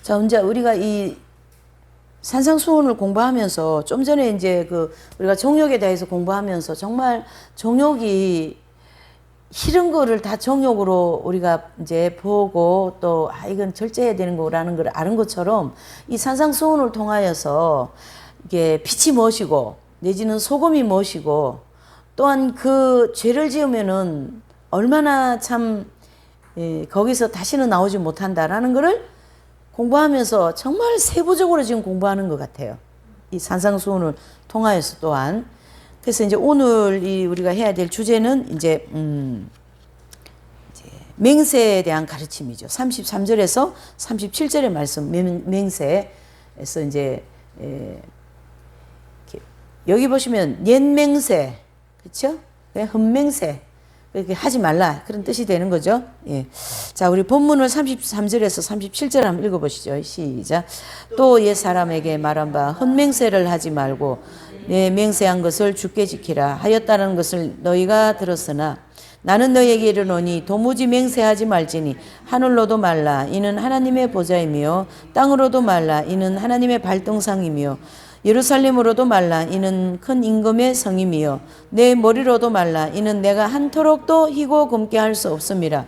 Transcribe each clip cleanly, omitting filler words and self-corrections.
자, 이제 우리가 이 산상수훈을 공부하면서 좀 전에 이제 우리가 정욕에 대해서 공부하면서 정말 정욕이 이런 거를 다 정욕으로 우리가 이제 보고 또 이건 절제해야 되는 거라는 걸 아는 것처럼 이 산상수훈을 통하여서 이게 빛이 무엇이고 내지는 소금이 무엇이고 또한 그 죄를 지으면은 얼마나 참 거기서 다시는 나오지 못한다라는 거를 공부하면서 정말 세부적으로 지금 공부하는 것 같아요. 이 산상수훈을 통하여서 또한. 그래서 이제 오늘 우리가 해야 될 주제는 이제 맹세에 대한 가르침이죠. 33절에서 37절의 말씀, 맹세에서 이제 여기 보시면 옛 맹세, 그렇죠? 흠맹세. 그렇게 하지 말라 그런 뜻이 되는 거죠. 예. 자, 우리 본문을 33절에서 37절 한번 읽어보시죠. 시작. 또 옛 사람에게 말한 바 헛맹세를 하지 말고 내 맹세한 것을 주께 지키라 하였다는 것을 너희가 들었으나 나는 너희에게 이르노니 도무지 맹세하지 말지니 하늘로도 말라 이는 하나님의 보좌이며 땅으로도 말라 이는 하나님의 발등상이며 예루살렘으로도 말라 이는 큰 임금의 성임이요 내 머리로도 말라 이는 내가 한토록도 희고 굼게 할 수 없음이라.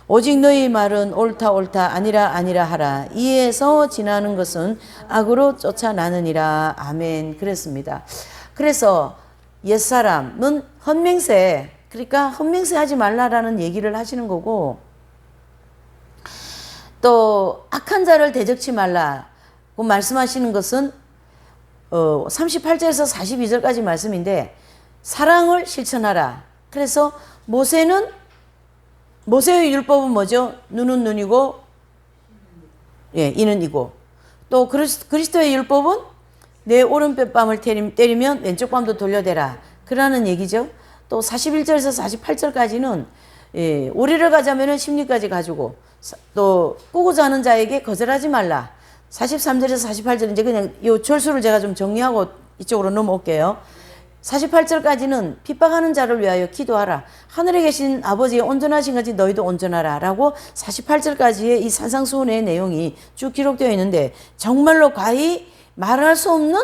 오직 너희 말은 옳다 옳다 아니라 아니라 하라. 이에서 지나는 것은 악으로 쫓아나느니라. 아멘. 그랬습니다. 그래서 옛사람은 헛맹세, 그러니까 헛맹세하지 말라라는 얘기를 하시는 거고, 또 악한 자를 대적치 말라고 말씀하시는 것은 38절에서 42절까지 말씀인데 사랑을 실천하라. 그래서 모세의 율법은 뭐죠? 눈은 눈이고 이는 이고, 또 그리스도의 율법은 내 오른쪽 뺨을 때리면 왼쪽 뺨도 돌려대라 그러는 얘기죠. 또 41절에서 48절까지는 오리를 가자면 심리까지 가지고, 또 꾸고자 하는 자에게 거절하지 말라. 43절에서 48절 이제 그냥 이 절수를 제가 좀 정리하고 이쪽으로 넘어올게요. 48절까지는 핍박하는 자를 위하여 기도하라. 하늘에 계신 아버지의 온전하신 같이 너희도 온전하라 라고 48절까지의 이 산상수훈의 내용이 쭉 기록되어 있는데 정말로 과히 말할 수 없는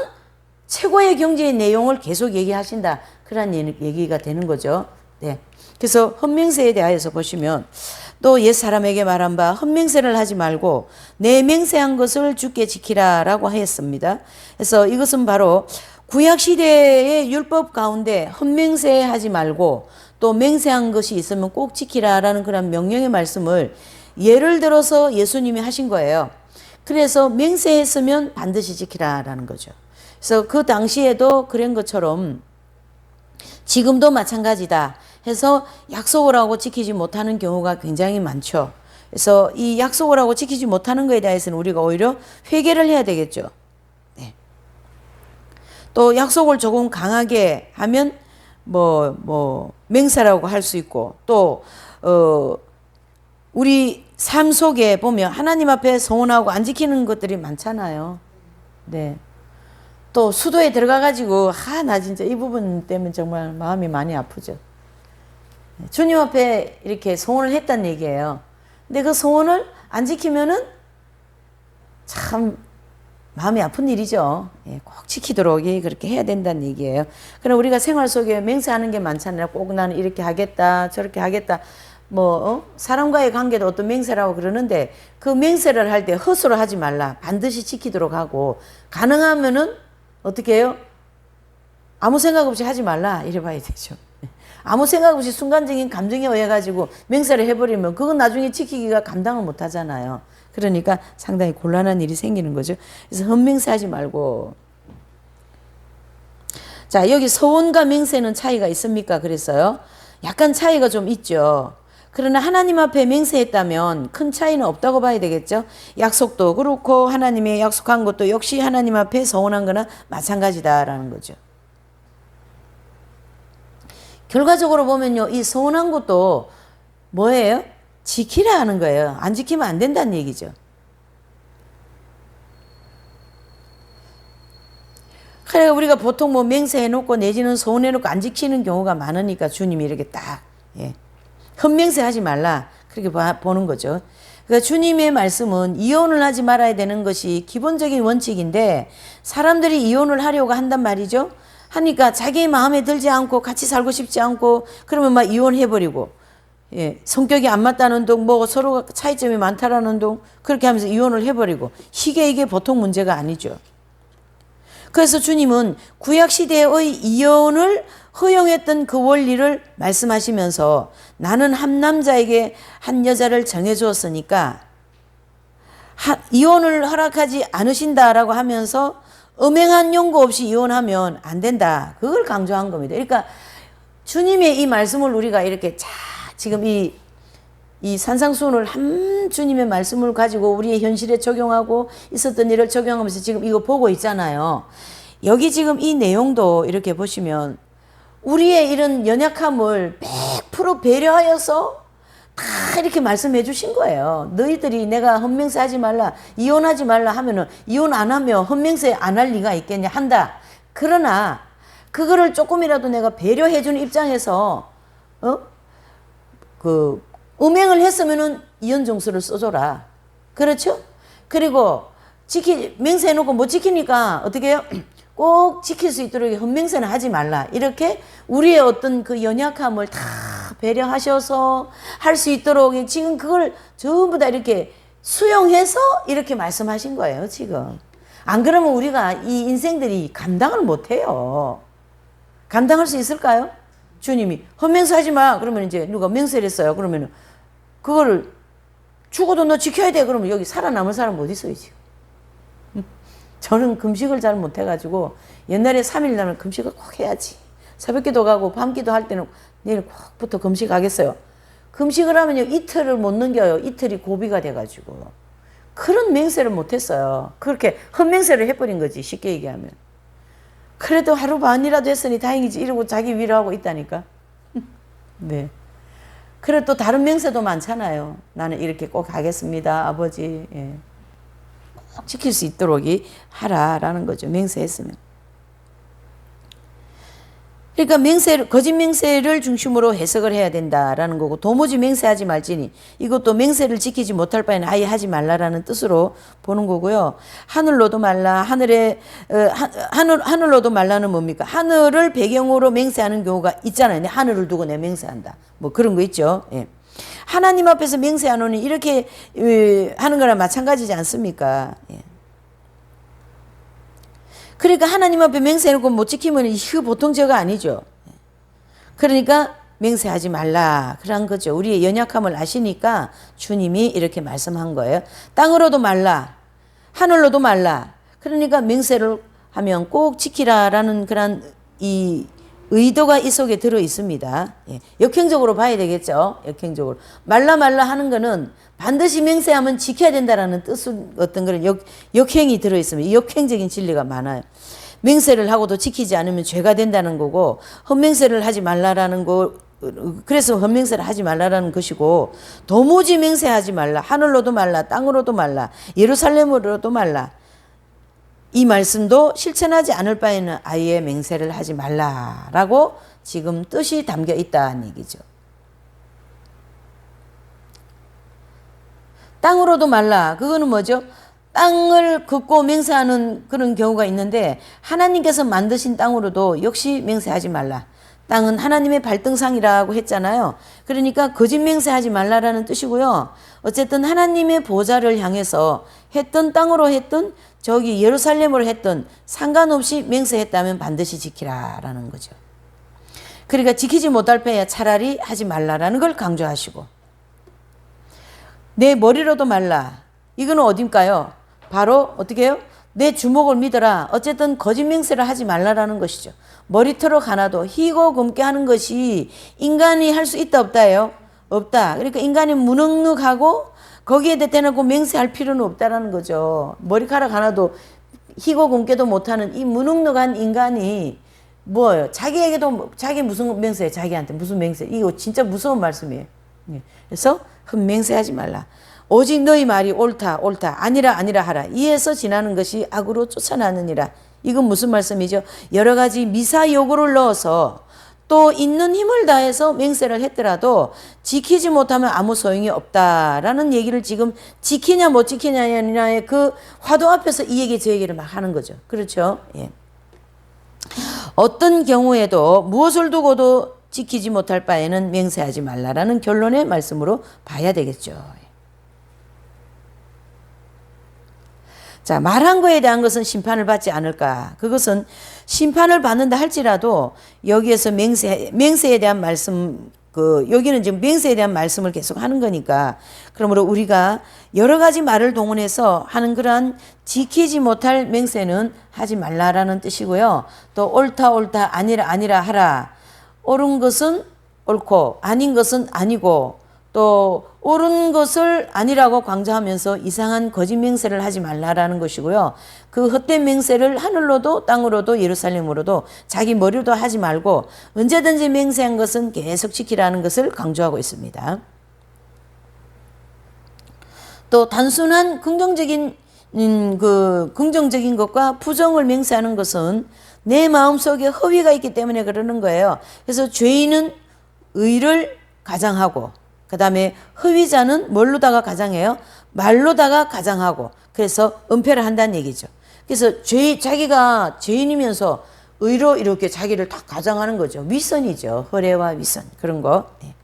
최고의 경지의 내용을 계속 얘기하신다. 그런 얘기가 되는 거죠. 네. 그래서 헛맹세에 대하여서 보시면 또 옛 사람에게 말한 바 헛맹세를 하지 말고 내 맹세한 것을 주께 지키라 라고 하였습니다. 그래서 이것은 바로 구약시대의 율법 가운데 헛맹세하지 말고 또 맹세한 것이 있으면 꼭 지키라 라는 그런 명령의 말씀을 예를 들어서 예수님이 하신 거예요. 그래서 맹세했으면 반드시 지키라 라는 거죠. 그래서 그 당시에도 그런 것처럼 지금도 마찬가지다 해서 약속을 하고 지키지 못하는 경우가 굉장히 많죠. 그래서 이 약속을 하고 지키지 못하는 것에 대해서는 우리가 오히려 회개를 해야 되겠죠. 네. 또 약속을 조금 강하게 하면 맹세라고 할 수 있고, 또 우리 삶 속에 보면 하나님 앞에 서운하고 안 지키는 것들이 많잖아요. 네. 또 수도에 들어가가지고 나 진짜 이 부분 때문에 정말 마음이 많이 아프죠. 주님 앞에 이렇게 소원을 했단 얘기예요. 근데 그 소원을 안 지키면은 참 마음이 아픈 일이죠. 꼭 지키도록 그렇게 해야 된다는 얘기예요. 그럼 우리가 생활 속에 맹세하는 게 많잖아요. 꼭 나는 이렇게 하겠다, 저렇게 하겠다. 사람과의 관계도 어떤 맹세라고 그러는데 그 맹세를 할 때 헛소리 하지 말라. 반드시 지키도록 하고, 가능하면은 어떻게 해요? 아무 생각 없이 하지 말라. 이래 봐야 되죠. 아무 생각 없이 순간적인 감정에 의해 가지고 맹세를 해버리면 그건 나중에 지키기가 감당을 못 하잖아요. 그러니까 상당히 곤란한 일이 생기는 거죠. 그래서 헛맹세하지 말고. 자, 여기 서원과 맹세는 차이가 있습니까? 그랬어요. 약간 차이가 좀 있죠. 그러나 하나님 앞에 맹세했다면 큰 차이는 없다고 봐야 되겠죠. 약속도 그렇고 하나님의 약속한 것도 역시 하나님 앞에 서원한 거나 마찬가지다라는 거죠. 결과적으로 보면요, 이 서운한 것도 뭐예요? 지키라 하는 거예요. 안 지키면 안 된다는 얘기죠. 그래 우리가 보통 맹세해놓고 내지는 서운해놓고 안 지키는 경우가 많으니까 주님이 이렇게 딱 헛맹세하지 말라 그렇게 보는 거죠. 그러니까 주님의 말씀은 이혼을 하지 말아야 되는 것이 기본적인 원칙인데 사람들이 이혼을 하려고 한단 말이죠. 하니까 자기 마음에 들지 않고 같이 살고 싶지 않고 그러면 막 이혼해버리고, 예, 성격이 안 맞다는 둥, 뭐 서로가 차이점이 많다라는 둥, 그렇게 하면서 이혼을 해버리고, 이게 보통 문제가 아니죠. 그래서 주님은 구약시대의 이혼을 허용했던 그 원리를 말씀하시면서 나는 한 남자에게 한 여자를 정해주었으니까 이혼을 허락하지 않으신다라고 하면서 음행한 용거 없이 이혼하면 안 된다. 그걸 강조한 겁니다. 그러니까 주님의 이 말씀을 우리가 이렇게 지금 이 산상수훈을 한 주님의 말씀을 가지고 우리의 현실에 적용하고 있었던 일을 적용하면서 지금 이거 보고 있잖아요. 여기 지금 이 내용도 이렇게 보시면 우리의 이런 연약함을 100% 배려하여서 다 이렇게 말씀해 주신 거예요. 너희들이 내가 헌맹세 하지 말라, 이혼하지 말라 하면은 이혼 안 하면 헌맹세 안 할 리가 있겠냐, 한다. 그러나 그거를 조금이라도 내가 배려해 주는 입장에서 음행을 했으면은 이혼 정서를 써줘라. 그렇죠? 그리고 맹세해놓고 못 지키니까 어떻게 해요? 꼭 지킬 수 있도록 헌맹세는 하지 말라. 이렇게 우리의 어떤 그 연약함을 다 배려하셔서 할 수 있도록 지금 그걸 전부 다 이렇게 수용해서 이렇게 말씀하신 거예요, 지금. 안 그러면 우리가 이 인생들이 감당을 못 해요. 감당할 수 있을까요? 주님이 헌맹세 하지 마. 그러면 이제 누가 맹세를 했어요. 그러면은 그거를 죽어도 너 지켜야 돼. 그러면 여기 살아남을 사람 어디 있어요, 지금? 저는 금식을 잘 못해가지고 옛날에 3일 나면 금식을 꼭 해야지. 새벽기도 가고 밤기도 할 때는 내일 꼭부터 금식하겠어요. 금식을 하면요 이틀을 못 넘겨요. 이틀이 고비가 돼가지고 그런 맹세를 못했어요. 그렇게 헛맹세를 해버린 거지, 쉽게 얘기하면. 그래도 하루 반이라도 했으니 다행이지 이러고 자기 위로하고 있다니까. 네. 그래 또 다른 맹세도 많잖아요. 나는 이렇게 꼭 하겠습니다, 아버지. 예. 꼭 지킬 수 있도록 하라라는 거죠, 맹세했으면. 그러니까 거짓 맹세를 중심으로 해석을 해야 된다라는 거고, 도무지 맹세하지 말지니 이것도 맹세를 지키지 못할 바에는 아예 하지 말라라는 뜻으로 보는 거고요. 하늘로도 말라, 하늘로도 말라는 뭡니까? 하늘을 배경으로 맹세하는 경우가 있잖아요. 하늘을 두고 내 맹세한다. 뭐 그런 거 있죠. 예. 하나님 앞에서 맹세하노니 이렇게 하는 거랑 마찬가지지 않습니까? 예. 그러니까 하나님 앞에 맹세해놓고 못 지키면 이거 보통 죄가 아니죠. 그러니까 맹세하지 말라 그런 거죠. 우리의 연약함을 아시니까 주님이 이렇게 말씀한 거예요. 땅으로도 말라, 하늘로도 말라. 그러니까 맹세를 하면 꼭 지키라라는 그런 이 의도가 이 속에 들어 있습니다. 예. 역행적으로 봐야 되겠죠. 역행적으로. 말라 하는 거는 반드시 맹세하면 지켜야 된다라는 뜻은 어떤 그런 역행이 들어 있습니다. 역행적인 진리가 많아요. 맹세를 하고도 지키지 않으면 죄가 된다는 거고, 헛맹세를 하지 말라라는 거, 그래서 헛맹세를 하지 말라라는 것이고, 도무지 맹세하지 말라, 하늘로도 말라, 땅으로도 말라, 예루살렘으로도 말라. 이 말씀도 실천하지 않을 바에는 아예 맹세를 하지 말라라고 지금 뜻이 담겨 있다는 얘기죠. 땅으로도 말라. 그거는 뭐죠? 땅을 걷고 맹세하는 그런 경우가 있는데 하나님께서 만드신 땅으로도 역시 맹세하지 말라. 땅은 하나님의 발등상이라고 했잖아요. 그러니까 거짓 맹세하지 말라라는 뜻이고요. 어쨌든 하나님의 보좌를 향해서 했던 땅으로 했던 저기 예루살렘으로 했던 상관없이 맹세했다면 반드시 지키라라는 거죠. 그러니까 지키지 못할 바에야 차라리 하지 말라라는 걸 강조하시고, 내 머리로도 말라. 이거는 어딘가요? 바로 어떻게 해요? 내 주목을 믿어라. 어쨌든 거짓 맹세를 하지 말라라는 것이죠. 머리털을 가나도 희고 굼게 하는 것이 인간이 할 수 있다 없다예요? 없다. 그러니까 인간이 무능력하고 거기에 대놓고 맹세할 필요는 없다라는 거죠. 머리카락 하나도 희고 굼게도 못하는 이 무능력한 인간이 뭐예요? 자기에게도 자기 무슨 맹세해? 자기한테 무슨 맹세? 이거 진짜 무서운 말씀이에요. 그래서 맹세하지 말라. 오직 너희 말이 옳다 아니라 하라. 이에서 지나는 것이 악으로 쫓아나느니라. 이건 무슨 말씀이죠? 여러 가지 미사 요구를 넣어서 또 있는 힘을 다해서 맹세를 했더라도 지키지 못하면 아무 소용이 없다라는 얘기를 지금 지키냐 못 지키냐의 그 화두 앞에서 이 얘기 저 얘기를 막 하는 거죠. 그렇죠? 예. 어떤 경우에도 무엇을 두고도 지키지 못할 바에는 맹세하지 말라라는 결론의 말씀으로 봐야 되겠죠. 자, 말한 거에 대한 것은 심판을 받지 않을까? 그것은 심판을 받는다 할지라도 여기에서 맹세에 대한 말씀, 여기는 지금 맹세에 대한 말씀을 계속 하는 거니까, 그러므로 우리가 여러 가지 말을 동원해서 하는 그러한 지키지 못할 맹세는 하지 말라라는 뜻이고요. 또 옳다 아니라 하라. 옳은 것은 옳고 아닌 것은 아니고, 또 옳은 것을 아니라고 강조하면서 이상한 거짓 맹세를 하지 말라라는 것이고요. 그 헛된 맹세를 하늘로도 땅으로도 예루살렘으로도 자기 머리로도 하지 말고 언제든지 맹세한 것은 계속 지키라는 것을 강조하고 있습니다. 또 단순한 긍정적인 것과 부정을 맹세하는 것은 내 마음속에 허위가 있기 때문에 그러는 거예요. 그래서 죄인은 의를 가장하고, 그 다음에 허위자는 뭘로다가 가장해요? 말로다가 가장하고, 그래서 은폐를 한다는 얘기죠. 그래서 자기가 죄인이면서 의로 이렇게 자기를 다 가장하는 거죠. 위선이죠. 허례와 위선, 그런 거. 네.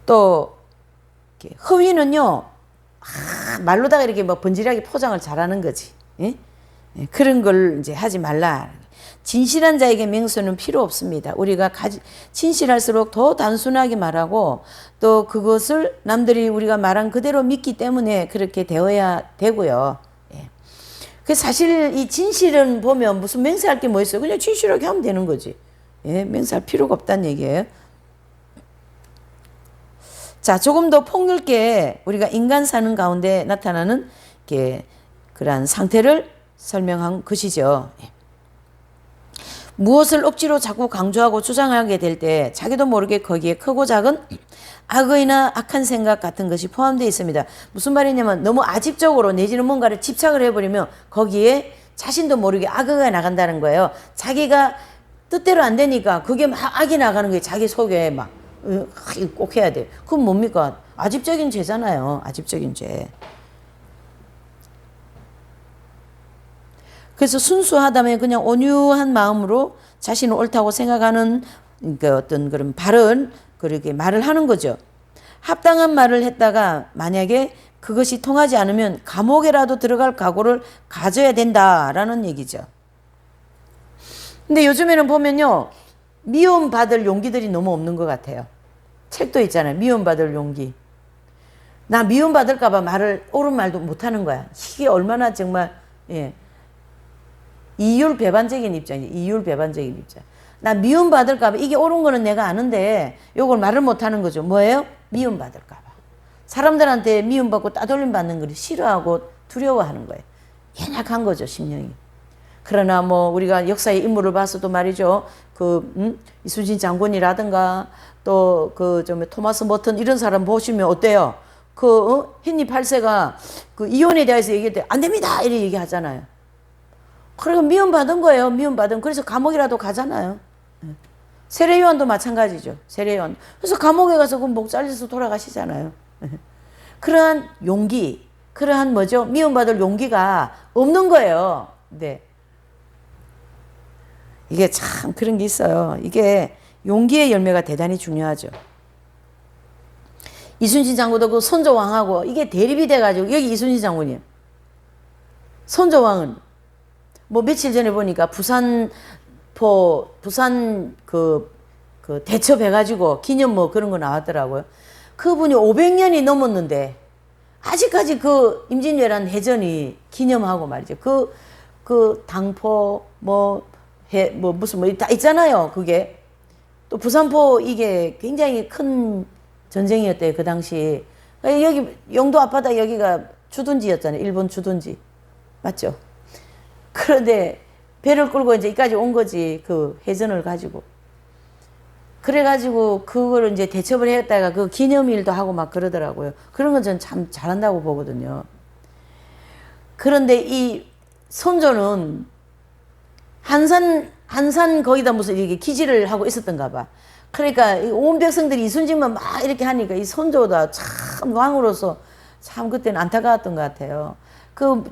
또 허위는요, 말로다가 이렇게 뭐 번지르하게 포장을 잘하는 거지. 예? 그런 걸 이제 하지 말라. 진실한 자에게 맹세는 필요 없습니다. 우리가 진실할수록 더 단순하게 말하고, 또 그것을 남들이 우리가 말한 그대로 믿기 때문에 그렇게 되어야 되고요. 예. 그 사실 이 진실은 보면 무슨 맹세할 게 뭐 있어요? 그냥 진실하게 하면 되는 거지. 예, 맹세할 필요가 없다는 얘기예요. 자, 조금 더 폭넓게 우리가 인간 사는 가운데 나타나는 그러한 상태를 설명한 것이죠. 예. 무엇을 억지로 자꾸 강조하고 주장하게 될 때 자기도 모르게 거기에 크고 작은 악의나 악한 생각 같은 것이 포함되어 있습니다. 무슨 말이냐면 너무 아집적으로 내지는 뭔가를 집착을 해버리면 거기에 자신도 모르게 악의가 나간다는 거예요. 자기가 뜻대로 안 되니까 그게 막 악이 나가는 게 자기 속에 막 꼭 해야 돼. 그건 뭡니까? 아집적인 죄잖아요. 아집적인 죄. 그래서 순수하다면 그냥 온유한 마음으로 자신을 옳다고 생각하는 어떤 그런 바른 그렇게 말을 하는 거죠. 합당한 말을 했다가 만약에 그것이 통하지 않으면 감옥에라도 들어갈 각오를 가져야 된다라는 얘기죠. 근데 요즘에는 보면요, 미움받을 용기들이 너무 없는 것 같아요. 책도 있잖아요. 미움받을 용기. 나 미움받을까봐 옳은 말도 못하는 거야. 이게 얼마나 정말, 예. 이율배반적인 입장이지. 이율배반적인 입장. 나 미움받을까봐, 이게 옳은 거는 내가 아는데 요걸 말을 못하는 거죠. 뭐예요? 미움받을까봐. 사람들한테 미움받고 따돌림 받는 걸 싫어하고 두려워하는 거예요. 연약한 거죠, 심령이. 그러나 뭐 우리가 역사의 인물을 봐서도 말이죠. 이순신 장군이라든가 또 토마스 머튼 이런 사람 보시면 어때요? 헨리 8세가 이혼에 대해서 얘기할 때 안 됩니다! 이렇게 얘기하잖아요. 그리고 미움받은 거예요. 미움받은. 그래서 감옥이라도 가잖아요. 세례요한도 마찬가지죠. 세례요한. 그래서 감옥에 가서 목 잘려서 돌아가시잖아요. 그러한 용기, 그러한 뭐죠? 미움받을 용기가 없는 거예요. 네. 이게 참 그런 게 있어요. 이게 용기의 열매가 대단히 중요하죠. 이순신 장군도 그 손조왕하고 이게 대립이 돼가지고, 여기 이순신 장군이에요. 손조왕은 뭐 며칠 전에 보니까 부산 대첩해가지고 기념 뭐 그런 거 나왔더라고요. 그분이 500년이 넘었는데 아직까지 임진왜란 해전이 기념하고 말이죠. 당포 무슨 다 있잖아요. 그게 또 부산포 이게 굉장히 큰 전쟁이었대요. 그 당시. 여기 영도 앞바다 여기가 주둔지였잖아요. 일본 주둔지. 맞죠? 그런데 배를 끌고 이제 여기까지 온 거지. 그 해전을 가지고. 그래가지고 그걸 이제 대첩을 했다가 그 기념일도 하고 막 그러더라고요. 그런 건 전 참 잘한다고 보거든요. 그런데 이 선조는 한산 한산 거기다 무슨 이렇게 기지를 하고 있었던가 봐. 그러니까 온 백성들이 이순신만 막 이렇게 하니까 이 선조가 참 왕으로서 참 그때는 안타까웠던 것 같아요. 그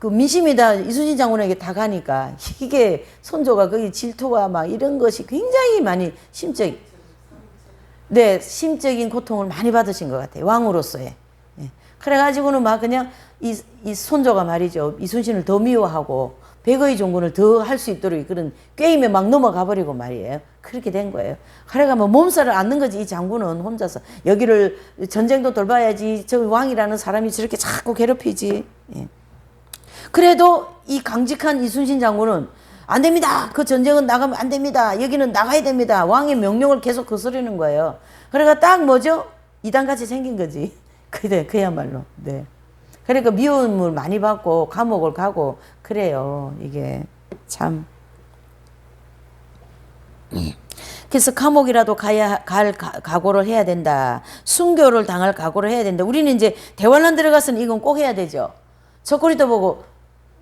민심이 다 이순신 장군에게 다 가니까 이게 선조가 거기 질투와 막 이런 것이 굉장히 많이 심적인 고통을 많이 받으신 것 같아요. 왕으로서의. 예. 그래가지고는 막 그냥 이 손조가 말이죠. 이순신을 더 미워하고 백의 종군을 더 할 수 있도록 그런 게임에 막 넘어가 버리고 말이에요. 그렇게 된 거예요. 그래가 뭐 몸살을 앓는 거지. 이 장군은 혼자서 여기를 전쟁도 돌봐야지. 저 왕이라는 사람이 저렇게 자꾸 괴롭히지. 예. 그래도 이 강직한 이순신 장군은 안 됩니다. 그 전쟁은 나가면 안 됩니다. 여기는 나가야 됩니다. 왕의 명령을 계속 거스르는 거예요. 그러니까 딱 뭐죠? 이단같이 생긴 거지. 그야말로. 네. 그러니까 미움을 많이 받고 감옥을 가고 그래요. 이게 참. 그래서 감옥이라도 갈 각오를 해야 된다. 순교를 당할 각오를 해야 된다. 우리는 이제 대환란 들어가서는 이건 꼭 해야 되죠. 저꼬리도 보고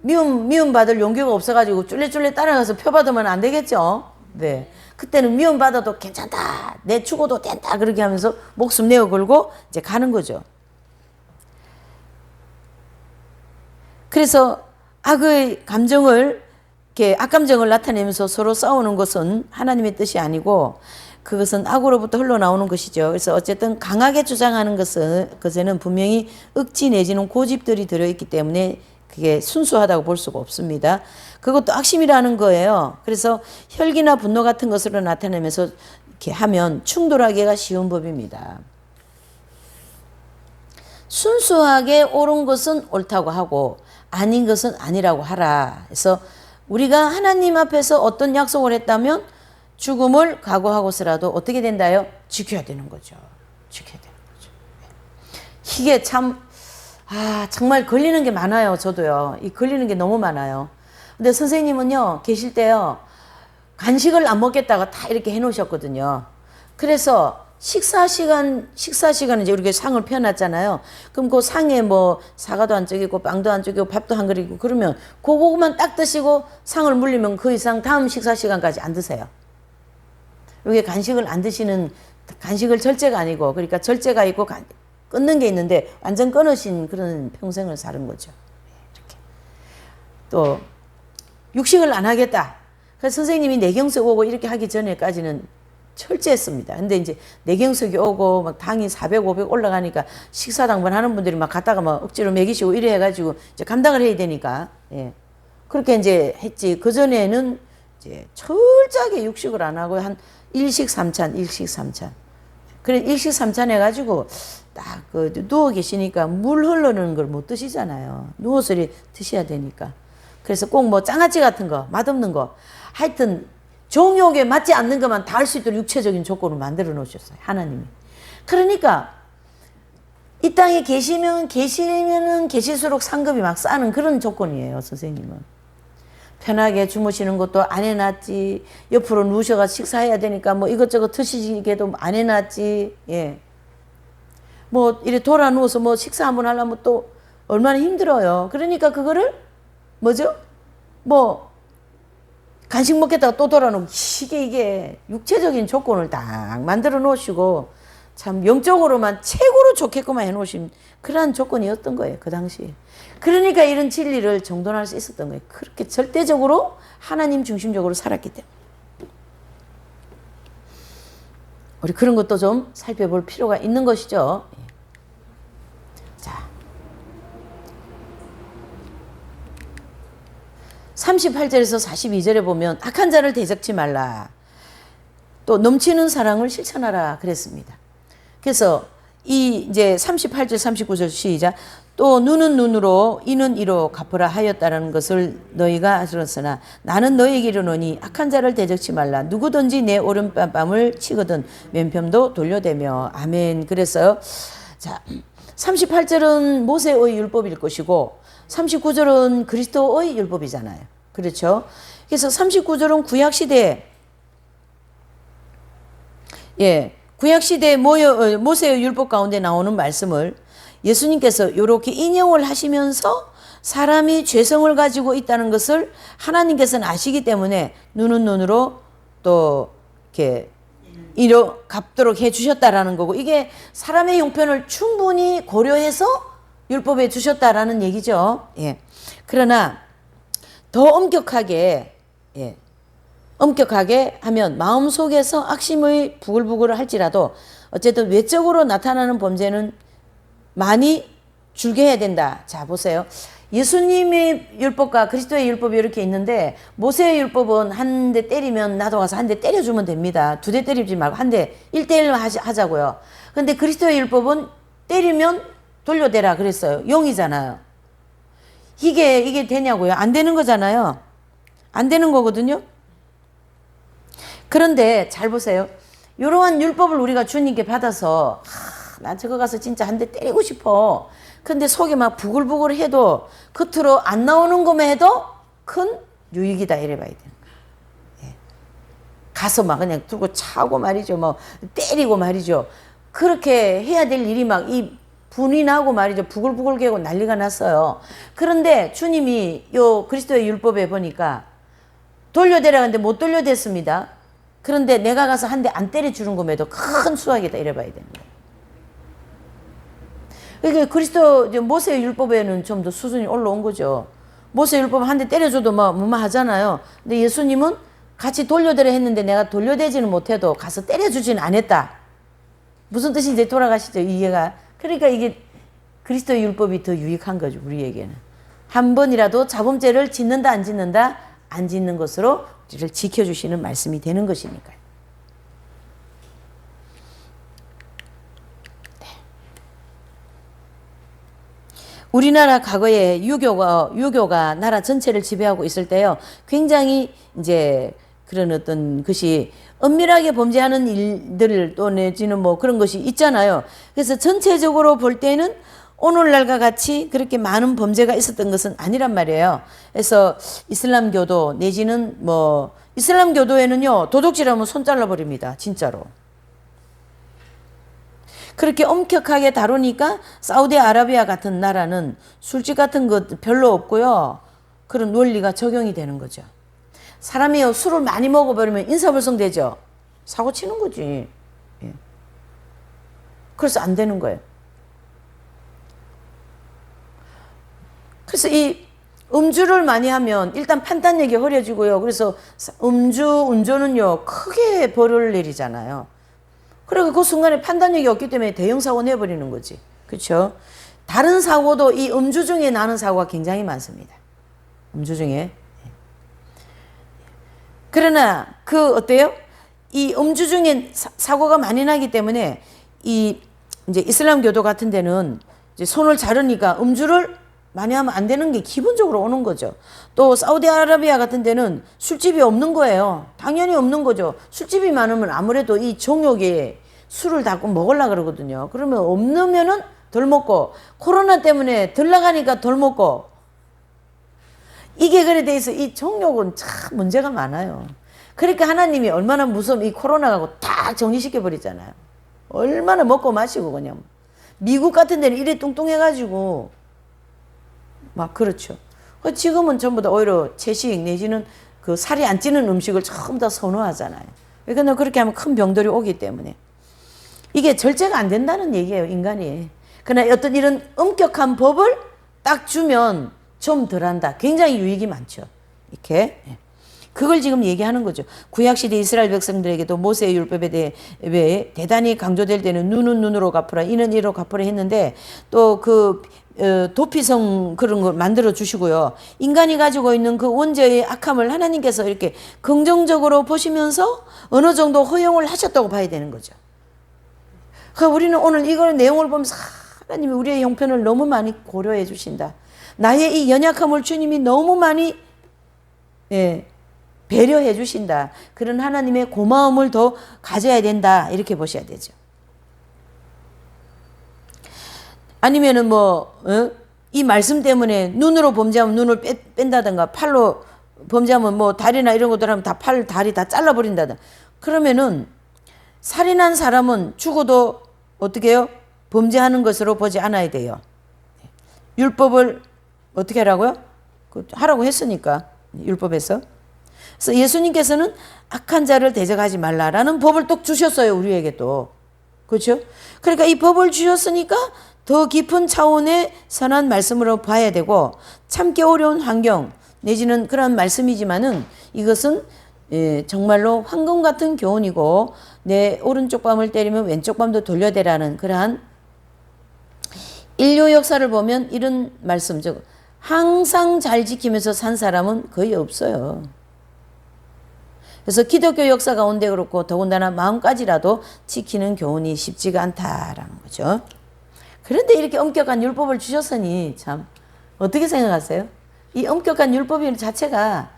미움 받을 용기가 없어가지고 쫄래쫄래 따라가서 표 받으면 안 되겠죠. 네. 그때는 미움 받아도 괜찮다. 내 죽어도 된다. 그렇게 하면서 목숨 내어 걸고 이제 가는 거죠. 그래서 악의 감정을 이렇게 악감정을 나타내면서 서로 싸우는 것은 하나님의 뜻이 아니고 그것은 악으로부터 흘러나오는 것이죠. 그래서 어쨌든 강하게 주장하는 것에는 분명히 억지 내지는 고집들이 들어있기 때문에 그게 순수하다고 볼 수가 없습니다. 그것도 악심이라는 거예요. 그래서 혈기나 분노 같은 것으로 나타내면서 이렇게 하면 충돌하기가 쉬운 법입니다. 순수하게 옳은 것은 옳다고 하고 아닌 것은 아니라고 하라. 그래서 우리가 하나님 앞에서 어떤 약속을 했다면 죽음을 각오하고서라도 어떻게 된다요? 지켜야 되는 거죠. 지켜야 되는 거죠. 이게 참 정말 걸리는 게 많아요. 저도요. 이 걸리는 게 너무 많아요. 근데 선생님은요, 계실 때요, 간식을 안 먹겠다고 다 이렇게 해놓으셨거든요. 그래서 식사 시간에 이제 우리가 상을 펴놨잖아요. 그럼 그 상에 뭐 사과도 안 쪼개고 빵도 안 쪼개고 밥도 한 그릇이고 그러면 그거만 딱 드시고 상을 물리면 그 이상 다음 식사 시간까지 안 드세요. 이게 간식을 안 드시는, 간식을 절제가 아니고, 그러니까 절제가 있고 끊는 게 있는데 완전 끊으신 그런 평생을 사는 거죠. 이렇게. 또 육식을 안 하겠다. 그래서 선생님이 내경석 오고 이렇게 하기 전에까지는 철저했습니다. 근데 이제 내경석이 오고 막 당이 400, 500 올라가니까 식사당번 하는 분들이 막 갔다가 막 억지로 먹이시고 이래 해가지고 이제 감당을 해야 되니까, 예. 그렇게 이제 했지. 그전에는 이제 철저하게 육식을 안 하고 한 일식 삼찬. 그래, 일식 삼찬 해가지고 딱 누워 계시니까 물 흐르는 걸 못 드시잖아요. 누워서 드셔야 되니까. 그래서 꼭 뭐 장아찌 같은 거, 맛없는 거. 하여튼 정욕에 맞지 않는 것만 다 할 수 있도록 육체적인 조건을 만들어 놓으셨어요. 하나님이. 그러니까 이 땅에 계시면은 계실수록 상급이 막 싸는 그런 조건이에요. 선생님은. 편하게 주무시는 것도 안 해놨지. 옆으로 누우셔가 식사해야 되니까 뭐 이것저것 드시기에도 안 해놨지. 예. 뭐 이래 돌아 누워서 뭐 식사 한번 하려면 또 얼마나 힘들어요. 그러니까 그거를 뭐죠? 뭐 간식 먹겠다가 또 돌아 놓고 이게 육체적인 조건을 딱 만들어 놓으시고 참 영적으로만 최고로 좋게끔만 해 놓으신 그러한 조건이었던 거예요. 그 당시에. 그러니까 이런 진리를 정돈할 수 있었던 거예요. 그렇게 절대적으로 하나님 중심적으로 살았기 때문에. 우리 그런 것도 좀 살펴볼 필요가 있는 것이죠. 자, 38절에서 42절에 보면 악한 자를 대적지 말라. 또 넘치는 사랑을 실천하라 그랬습니다. 그래서 이 이제 38절 39절 시작. 또 눈은 눈으로 이는 이로 갚으라 하였다라는 것을 너희가 들었으나 나는 너희에게 이르노니 악한 자를 대적치 말라. 누구든지 내 오른뺨을 치거든 맨편도 돌려대며. 아멘. 그래서 자 38절은 모세의 율법일 것이고 39절은 그리스도의 율법이잖아요. 그렇죠? 그래서 39절은 구약시대, 구약시대 모세의 율법 가운데 나오는 말씀을 예수님께서 이렇게 인용을 하시면서 사람이 죄성을 가지고 있다는 것을 하나님께서는 아시기 때문에 눈은 눈으로 또 이렇게 이로 갚도록 해 주셨다라는 거고, 이게 사람의 형편을 충분히 고려해서 율법에 주셨다라는 얘기죠. 예. 그러나 더 엄격하게, 예, 엄격하게 하면 마음속에서 악심의 부글부글 할지라도 어쨌든 외적으로 나타나는 범죄는 많이 줄게 해야 된다. 자, 보세요. 예수님의 율법과 그리스도의 율법이 이렇게 있는데, 모세의 율법은 한 대 때리면 나도 가서 한 대 때려주면 됩니다. 두 대 때리지 말고 한 대 1대1 하자고요. 근데 그리스도의 율법은 때리면 돌려대라 그랬어요. 용이잖아요. 이게 되냐고요? 안 되는 거잖아요. 안 되는 거거든요. 그런데 잘 보세요. 이러한 율법을 우리가 주님께 받아서 나 저거 가서 진짜 한 대 때리고 싶어. 근데 속이 막 부글부글 해도 겉으로 안 나오는 것만 해도 큰 유익이다 이래 봐야 되는 거예요. 예. 가서 막 그냥 들고 차고 말이죠. 뭐 때리고 말이죠. 그렇게 해야 될 일이 막 이 분이 나고 말이죠. 부글부글 개고 난리가 났어요. 그런데 주님이 요 그리스도의 율법에 보니까 돌려대라는데 못 돌려댔습니다. 그런데 내가 가서 한 대 안 때려주는 것에도 큰 수확이다 이래 봐야 되는 거예요. 그러니까 그리스도 모세의 율법에는 좀 더 수준이 올라온 거죠. 모세의 율법 한 대 때려줘도 뭐만 하잖아요. 근데 예수님은 같이 돌려대려 했는데 내가 돌려대지는 못해도 가서 때려주지는 않았다. 무슨 뜻인지 돌아가시죠, 이해가. 그러니까 이게 그리스도의 율법이 더 유익한 거죠, 우리에게는. 한 번이라도 자범죄를 짓는다 안 짓는다, 안 짓는 것으로 우리를 지켜주시는 말씀이 되는 것이니까요. 우리나라 과거에 유교가 나라 전체를 지배하고 있을 때요, 굉장히 이제 그런 어떤 것이 은밀하게 범죄하는 일들을 또 내지는 뭐 그런 것이 있잖아요. 그래서 전체적으로 볼 때는 오늘날과 같이 그렇게 많은 범죄가 있었던 것은 아니란 말이에요. 그래서 이슬람교도 내지는 뭐 이슬람교도에는요, 도둑질하면 손 잘라버립니다. 진짜로. 그렇게 엄격하게 다루니까 사우디아라비아 같은 나라는 술집 같은 것 별로 없고요. 그런 논리가 적용이 되는 거죠. 사람이요, 술을 많이 먹어버리면 인사불성 되죠. 사고 치는 거지. 예. 그래서 안 되는 거예요. 그래서 이 음주를 많이 하면 일단 판단력이 흐려지고요. 그래서 운전은요, 크게 벌을 내리잖아요. 그리고 그 순간에 판단력이 없기 때문에 대형 사고 내버리는 거지. 그렇죠? 다른 사고도 이 음주 중에 나는 사고가 굉장히 많습니다. 음주 중에. 그러나 어때요? 이 음주 중에 사고가 많이 나기 때문에 이 이제 이슬람교도 같은 데는 이제 손을 자르니까 음주를 많이 하면 안 되는 게 기본적으로 오는 거죠. 또 사우디아라비아 같은 데는 술집이 없는 거예요. 당연히 없는 거죠. 술집이 많으면 아무래도 이 정욕에 술을 다 먹으려고 그러거든요. 그러면 없으면은 덜 먹고, 코로나 때문에 덜 나가니까 덜 먹고, 이게 그래 돼 있어. 이 정욕은 참 문제가 많아요. 그러니까 하나님이 얼마나 무서운 이 코로나하고 다 정리시켜 버리잖아요. 얼마나 먹고 마시고 그냥. 미국 같은 데는 이래 뚱뚱해가지고 막 그렇죠. 지금은 전부 다 오히려 채식 내지는 그 살이 안 찌는 음식을 전부 다 선호하잖아요. 그러니까 그렇게 하면 큰 병들이 오기 때문에 이게 절제가 안 된다는 얘기예요, 인간이. 그러나 어떤 이런 엄격한 법을 딱 주면 좀 덜한다. 굉장히 유익이 많죠. 이렇게. 그걸 지금 얘기하는 거죠. 구약시대 이스라엘 백성들에게도 모세의 율법에 대해 대단히 강조될 때는 눈은 눈으로 갚으라, 이는 이로 갚으라 했는데, 또 도피성 그런 걸 만들어 주시고요. 인간이 가지고 있는 그 원죄의 악함을 하나님께서 이렇게 긍정적으로 보시면서 어느 정도 허용을 하셨다고 봐야 되는 거죠. 그러니까 우리는 오늘 이걸 내용을 보면서 하나님이 우리의 형편을 너무 많이 고려해 주신다. 나의 이 연약함을 주님이 너무 많이 배려해 주신다. 그런 하나님의 고마움을 더 가져야 된다. 이렇게 보셔야 되죠. 아니면은 이 말씀 때문에 눈으로 범죄하면 눈을 뺀다든가, 팔로 범죄하면 뭐 다리나 이런 것들 하면 다 팔, 다리 다 잘라버린다든가. 그러면은 살인한 사람은 죽어도 어떻게 해요? 범죄하는 것으로 보지 않아야 돼요. 율법을 어떻게 하라고요? 하라고 했으니까 율법에서. 그래서 예수님께서는 악한 자를 대적하지 말라라는 법을 또 주셨어요. 우리에게 또. 그렇죠? 그러니까 이 법을 주셨으니까 더 깊은 차원의 선한 말씀으로 봐야 되고, 참기 어려운 환경 내지는 그런 말씀이지만은 이것은 정말로 황금 같은 교훈이고, 내 오른쪽 밤을 때리면 왼쪽 밤도 돌려대라는 그러한 인류 역사를 보면 이런 말씀, 즉 항상 잘 지키면서 산 사람은 거의 없어요. 그래서 기독교 역사 가운데 그렇고 더군다나 마음까지라도 지키는 교훈이 쉽지가 않다라는 거죠. 그런데 이렇게 엄격한 율법을 주셨으니 참 어떻게 생각하세요? 이 엄격한 율법 자체가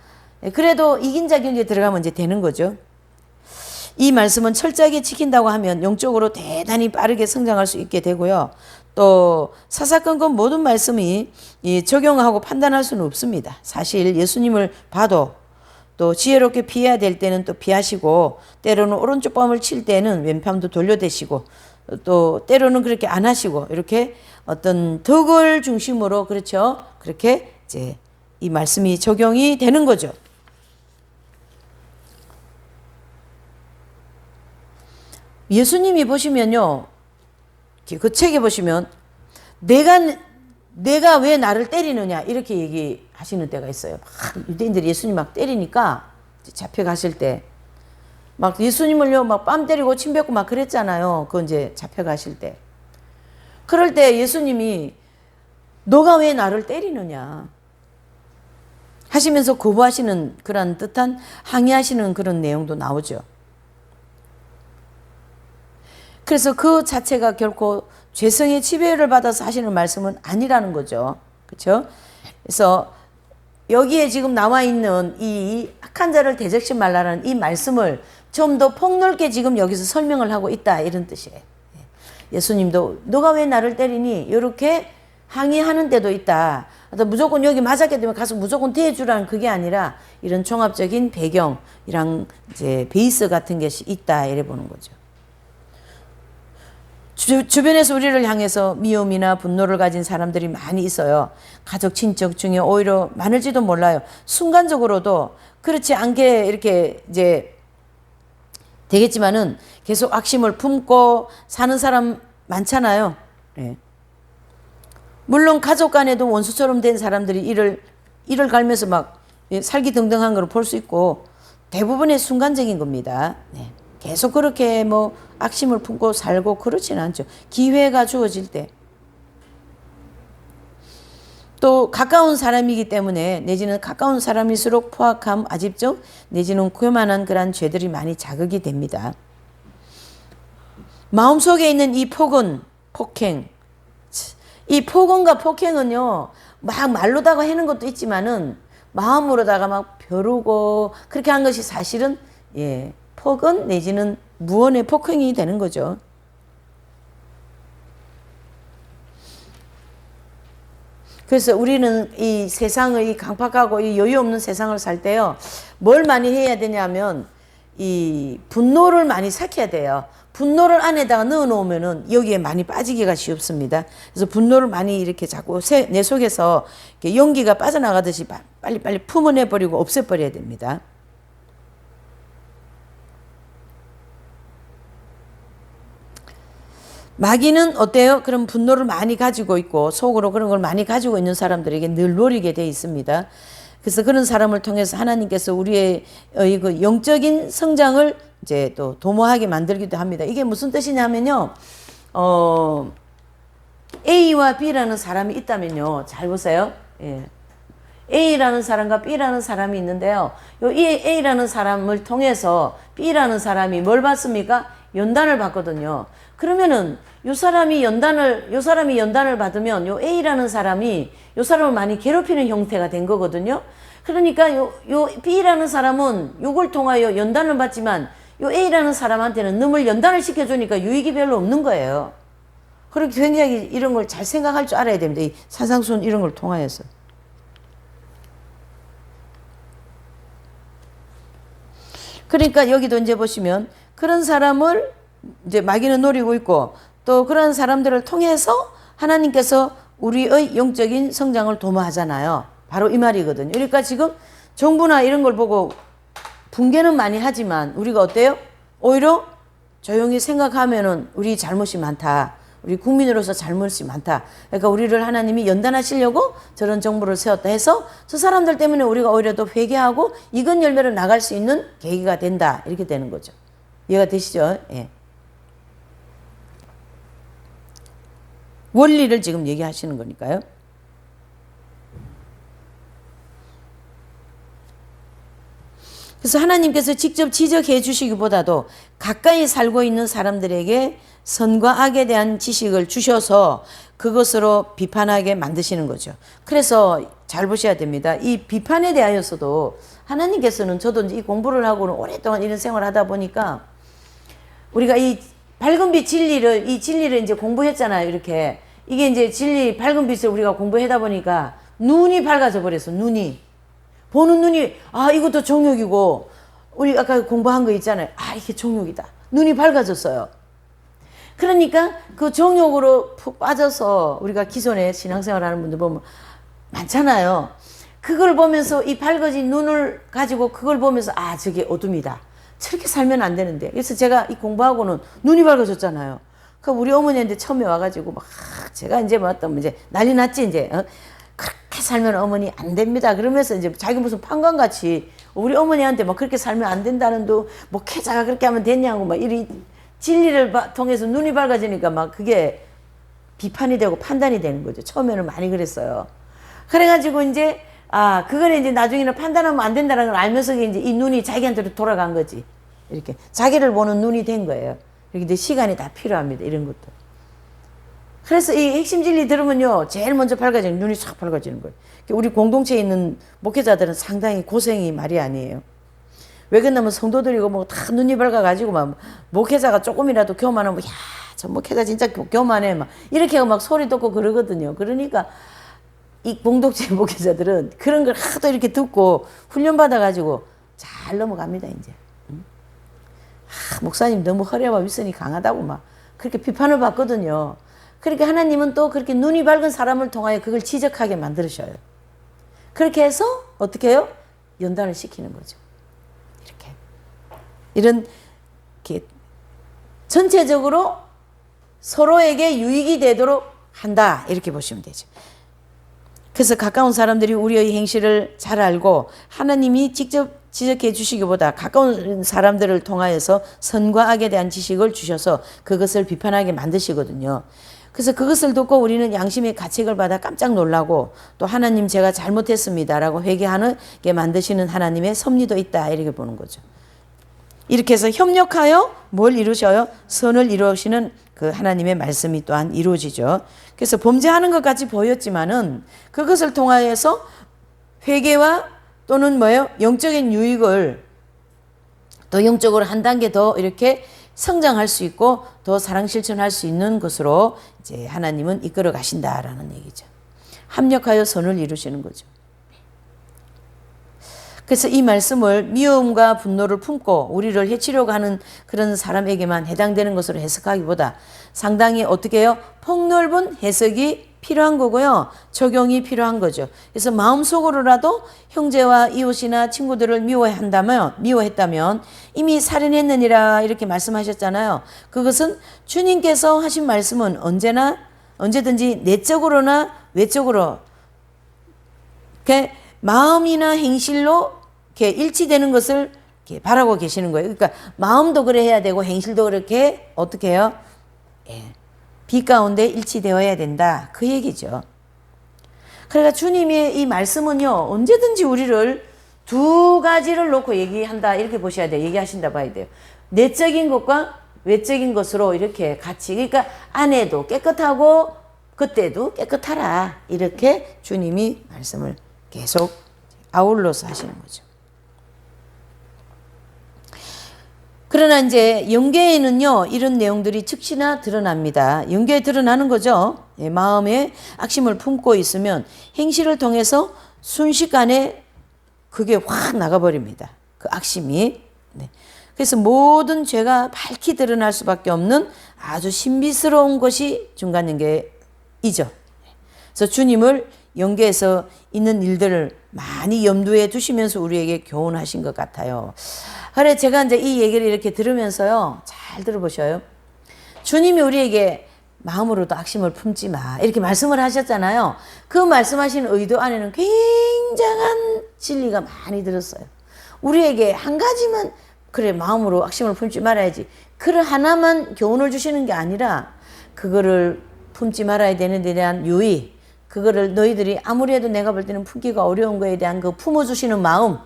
그래도 이긴 자 경기에 들어가면 이제 되는 거죠. 이 말씀은 철저하게 지킨다고 하면 영적으로 대단히 빠르게 성장할 수 있게 되고요. 또 사사건건 모든 말씀이 적용하고 판단할 수는 없습니다. 사실 예수님을 봐도 또 지혜롭게 피해야 될 때는 또 피하시고, 때로는 오른쪽 밤을 칠 때는 왼밤도 돌려대시고, 또 때로는 그렇게 안 하시고, 이렇게 어떤 덕을 중심으로, 그렇죠, 그렇게 이제 이 말씀이 적용이 되는 거죠. 예수님이 보시면요, 그 책에 보시면 내가 왜 나를 때리느냐 이렇게 얘기하시는 때가 있어요. 막 유대인들이 예수님 막 때리니까 잡혀가실 때 막 예수님을요 막 뺨 때리고 침 뱉고 막 그랬잖아요. 그 이제 잡혀가실 때. 그럴 때 예수님이 너가 왜 나를 때리느냐 하시면서 거부하시는 그런 뜻한 항의하시는 그런 내용도 나오죠. 그래서 그 자체가 결코 죄성의 지배를 받아서 하시는 말씀은 아니라는 거죠. 그렇죠? 그래서 여기에 지금 나와 있는 이 악한 자를 대적시 말라는 이 말씀을 좀 더 폭넓게 지금 여기서 설명을 하고 있다 이런 뜻이에요. 예수님도 너가 왜 나를 때리니 이렇게 항의하는 때도 있다. 무조건 여기 맞았기 때문에 가서 무조건 대주라는 그게 아니라 이런 종합적인 배경이랑 이제 베이스 같은 것이 있다 이래 보는 거죠. 주변에서 우리를 향해서 미움이나 분노를 가진 사람들이 많이 있어요. 가족, 친척 중에 오히려 많을지도 몰라요. 순간적으로도 그렇지 않게 이렇게 이제 되겠지만은 계속 악심을 품고 사는 사람 많잖아요. 네. 물론 가족 간에도 원수처럼 된 사람들이 이를 갈면서 막 살기등등한 걸 볼 수 있고 대부분의 순간적인 겁니다. 네. 계속 그렇게 뭐 악심을 품고 살고 그렇지는 않죠. 기회가 주어질 때. 또 가까운 사람이기 때문에 내지는 가까운 사람일수록 포악함, 아집적 내지는 교만한 그런 죄들이 많이 자극이 됩니다. 마음속에 있는 이 폭언, 폭행. 이 폭언과 폭행은요. 막 말로다가 하는 것도 있지만은 마음으로다가 막 벼르고 그렇게 한 것이 사실은 폭언 내지는 무언의 폭행이 되는 거죠. 그래서 우리는 이 세상의 강팍하고 이 여유 없는 세상을 살 때요. 뭘 많이 해야 되냐면 이 분노를 많이 삭혀야 돼요. 분노를 안에다가 넣어 놓으면은 여기에 많이 빠지기가 쉽습니다. 그래서 분노를 많이 이렇게 자꾸 내 속에서 이렇게 용기가 빠져나가듯이 빨리빨리 품어내 버리고 없애버려야 됩니다. 마귀는 어때요? 그런 분노를 많이 가지고 있고 속으로 그런 걸 많이 가지고 있는 사람들에게 늘 노리게 돼 있습니다. 그래서 그런 사람을 통해서 하나님께서 우리의 그 영적인 성장을 이제 또 도모하게 만들기도 합니다. 이게 무슨 뜻이냐면요. A와 B라는 사람이 있다면요. 잘 보세요. A라는 사람과 B라는 사람이 있는데요. 이 A라는 사람을 통해서 B라는 사람이 뭘 받습니까? 연단을 받거든요. 그러면은 요 사람이 연단을 받으면 요 A라는 사람이 요 사람을 많이 괴롭히는 형태가 된 거거든요. 그러니까 요 B라는 사람은 요걸 통하여 연단을 받지만 요 A라는 사람한테는 너무 연단을 시켜주니까 유익이 별로 없는 거예요. 그렇게 굉장히 이런 걸 잘 생각할 줄 알아야 됩니다. 이 사상순 이런 걸 통하여서. 그러니까 여기도 이제 보시면 그런 사람을 이제 마귀는 노리고 있고 또 그런 사람들을 통해서 하나님께서 우리의 영적인 성장을 도모하잖아요. 바로 이 말이거든요. 그러니까 지금 정부나 이런 걸 보고 붕괴는 많이 하지만 우리가 어때요? 오히려 조용히 생각하면은 우리 잘못이 많다. 우리 국민으로서 잘못이 많다. 그러니까 우리를 하나님이 연단하시려고 저런 정부를 세웠다 해서 저 사람들 때문에 우리가 오히려 더 회개하고 이건 열매로 나갈 수 있는 계기가 된다. 이렇게 되는 거죠. 이해가 되시죠? 예. 원리를 지금 얘기하시는 거니까요. 그래서 하나님께서 직접 지적해 주시기보다도 가까이 살고 있는 사람들에게 선과 악에 대한 지식을 주셔서 그것으로 비판하게 만드시는 거죠. 그래서 잘 보셔야 됩니다. 이 비판에 대하여서도 하나님께서는 저도 이제 이 공부를 하고는 오랫동안 이런 생활을 하다 보니까 우리가 이 밝은 빛 진리를 이 진리를 이제 공부했잖아요. 이렇게 이게 이제 진리 밝은 빛을 우리가 공부하다 보니까 눈이 밝아져 버렸어. 눈이 보는 눈이 이것도 정욕이고 우리 아까 공부한 거 있잖아요. 이게 정욕이다. 눈이 밝아졌어요. 그러니까 그 정욕으로 푹 빠져서 우리가 기존에 신앙생활 하는 분들 보면 많잖아요. 그걸 보면서 이 밝아진 눈을 가지고 그걸 보면서 저게 어둠이다. 저렇게 살면 안 되는데. 그래서 제가 이 공부하고는 눈이 밝아졌잖아요. 그 우리 어머니한테 처음에 와가지고 막 제가 이제 이제 난리 났지 이제. 그렇게 살면 어머니 안 됩니다. 그러면서 이제 자기 무슨 판관같이 우리 어머니한테 막 그렇게 살면 안 된다는 목회자가 그렇게 하면 되냐고 막 이리 진리를 통해서 눈이 밝아지니까 막 그게 비판이 되고 판단이 되는 거죠. 처음에는 많이 그랬어요. 그래가지고 이제 그걸 이제 나중에는 판단하면 안 된다는 걸 알면서 이제 이 눈이 자기한테로 돌아간 거지. 이렇게 자기를 보는 눈이 된 거예요. 이렇게 시간이 다 필요합니다. 이런 것도. 그래서 이 핵심 진리 들으면요, 제일 먼저 밝아지는 눈이 싹 밝아지는 거예요. 우리 공동체에 있는 목회자들은 상당히 고생이 말이 아니에요. 왜 그러냐면 성도들이고 뭐 다 눈이 밝아가지고 막 목회자가 조금이라도 교만하면 저 목회자 진짜 교만해 막 이렇게 막 소리 듣고 그러거든요. 그러니까 이 공동체 목회자들은 그런 걸 하도 이렇게 듣고 훈련받아가지고 잘 넘어갑니다 이제. 목사님 너무 허리와 윗선이 강하다고 막 그렇게 비판을 받거든요. 그러니까 하나님은 또 그렇게 눈이 밝은 사람을 통하여 그걸 지적하게 만들으셔요. 그렇게 해서 어떻게 해요? 연단을 시키는 거죠. 이런 이렇게 전체적으로 서로에게 유익이 되도록 한다. 이렇게 보시면 되죠. 그래서 가까운 사람들이 우리의 행실을 잘 알고 하나님이 직접 지적해 주시기보다 가까운 사람들을 통하여서 선과 악에 대한 지식을 주셔서 그것을 비판하게 만드시거든요. 그래서 그것을 듣고 우리는 양심의 가책을 받아 깜짝 놀라고 또 하나님 제가 잘못했습니다라고 회개하게 만드시는 하나님의 섭리도 있다. 이렇게 보는 거죠. 이렇게 해서 협력하여 뭘 이루셔요? 선을 이루시는 그 하나님의 말씀이 또한 이루어지죠. 그래서 범죄하는 것 같이 보였지만은 그것을 통하여서 회개와 또는 영적인 유익을 또 영적으로 한 단계 더 이렇게 성장할 수 있고 더 사랑 실천할 수 있는 것으로 이제 하나님은 이끌어 가신다라는 얘기죠. 합력하여 선을 이루시는 거죠. 그래서 이 말씀을 미움과 분노를 품고 우리를 해치려고 하는 그런 사람에게만 해당되는 것으로 해석하기보다 상당히 어떻게 해요? 폭넓은 해석이 필요한 거고요. 적용이 필요한 거죠. 그래서 마음속으로라도 형제와 이웃이나 친구들을 미워했다면 이미 살인했느니라 이렇게 말씀하셨잖아요. 그것은 주님께서 하신 말씀은 언제든지 내적으로나 외적으로 마음이나 행실로 이렇게 일치되는 것을 이렇게 바라고 계시는 거예요. 그러니까 마음도 그래 해야 되고 행실도 그렇게 어떻게 해요? 빛 가운데 일치되어야 된다. 그 얘기죠. 그러니까 주님의 이 말씀은요. 언제든지 우리를 두 가지를 놓고 얘기한다. 이렇게 보셔야 돼요. 얘기하신다 봐야 돼요. 내적인 것과 외적인 것으로 이렇게 같이. 그러니까 안에도 깨끗하고 그때도 깨끗하라. 이렇게 주님이 말씀을 계속 아울러서 하시는 거죠. 그러나 이제 영계에는요, 이런 내용들이 즉시나 드러납니다. 영계에 드러나는 거죠. 마음에 악심을 품고 있으면 행실을 통해서 순식간에 그게 확 나가버립니다. 그 악심이. 그래서 모든 죄가 밝히 드러날 수밖에 없는 아주 신비스러운 것이 중간영계이죠. 그래서 주님을 연계해서 있는 일들을 많이 염두에 두시면서 우리에게 교훈하신 것 같아요. 그래 제가 이제 이 얘기를 이렇게 들으면서요. 잘 들어보셔요. 주님이 우리에게 마음으로도 악심을 품지 마 이렇게 말씀을 하셨잖아요. 그 말씀하신 의도 안에는 굉장한 진리가 많이 들었어요. 우리에게 한 가지만 그래 마음으로 악심을 품지 말아야지. 그 하나만 교훈을 주시는 게 아니라 그거를 품지 말아야 되는 데 대한 유의, 그거를 너희들이 아무리 해도 내가 볼 때는 품기가 어려운 거에 대한 그 품어주시는 마음,